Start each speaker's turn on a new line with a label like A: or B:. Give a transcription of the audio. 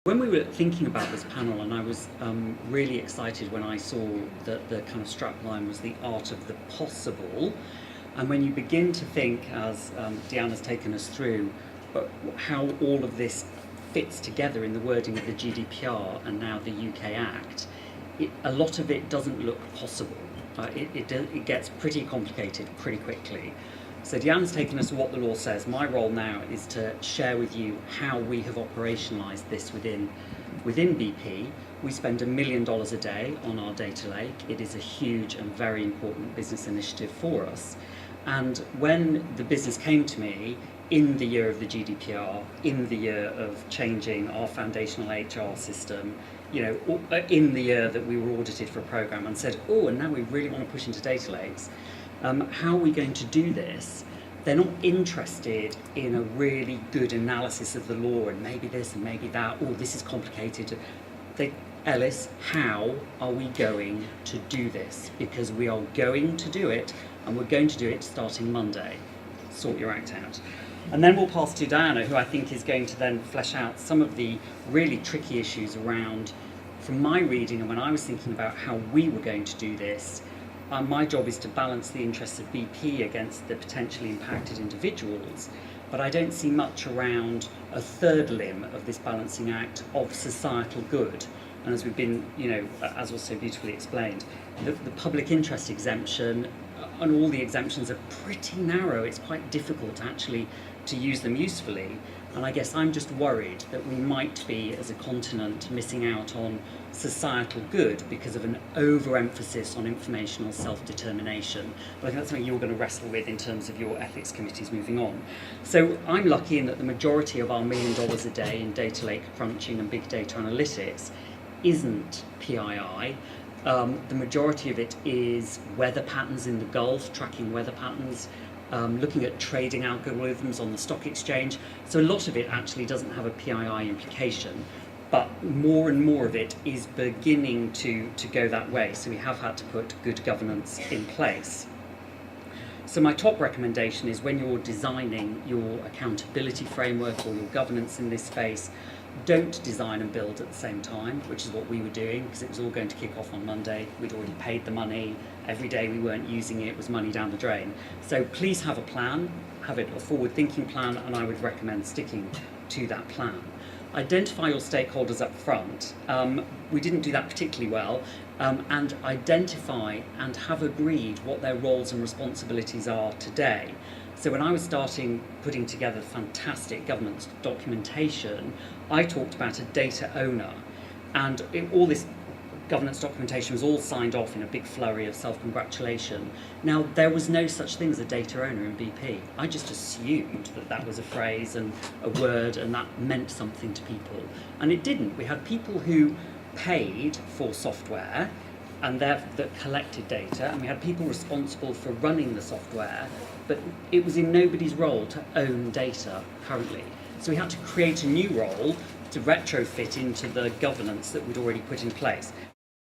A: When we were thinking about this panel, and I was really excited when I saw that the kind of strapline was the art of the possible, and when you begin to think, as Deanna's taken us through, how all of this fits together in the wording of the GDPR and now the UK Act, a lot of it doesn't look possible. It gets pretty complicated pretty quickly. So Deanna's taken us to what the law says. My role now is to share with you how we have operationalised this within BP. We spend $1 million a day on our data lake. It is a huge and very important business initiative for us. And when the business came to me in the year of the GDPR, in the year of changing our foundational HR system, in the year that we were audited for a programme, and said, oh, and now we really want to push into data lakes, how are we going to do this? They're not interested in a really good analysis of the law and maybe this and maybe that, oh, this is complicated. Ellis, how are we going to do this? Because we are going to do it, and we're going to do it starting Monday. Sort your act out. And then we'll pass to Diana, who I think is going to then flesh out some of the really tricky issues around, from my reading and when I was thinking about how we were going to do this, my job is to balance the interests of BP against the potentially impacted individuals, but I don't see much around a third limb of this balancing act of societal good. And as we've been, as was so beautifully explained, the public interest exemption and all the exemptions are pretty narrow. It's quite difficult actually to use them usefully. And I guess I'm just worried that we might be, as a continent, missing out on societal good because of an overemphasis on informational self-determination. But I think that's something you're going to wrestle with in terms of your ethics committees moving on. So I'm lucky in that the majority of our $1 million a day in data lake crunching and big data analytics isn't PII. The majority of it is weather patterns in the Gulf, tracking weather patterns, looking at trading algorithms on the stock exchange. So a lot of it actually doesn't have a PII implication, but more and more of it is beginning to go that way. So we have had to put good governance in place. So my top recommendation is when you're designing your accountability framework or your governance in this space, don't design and build at the same time, which is what we were doing, because it was all going to kick off on Monday. We'd already paid the money. Every day we weren't using it was money down the drain. So please have a plan, have it a forward-thinking plan, and I would recommend sticking to that plan. Identify your stakeholders up front. We didn't do that particularly well, and identify and have agreed what their roles and responsibilities are today. So when I was putting together fantastic governance documentation, I talked about a data owner, and all this governance documentation was all signed off in a big flurry of self-congratulation. Now, there was no such thing as a data owner in BP. I just assumed that that was a phrase and a word, and that meant something to people. And it didn't. We had people who paid for software and that collected data, and we had people responsible for running the software, but it was in nobody's role to own data currently. So we had to create a new role to retrofit into the governance that we'd already put in place.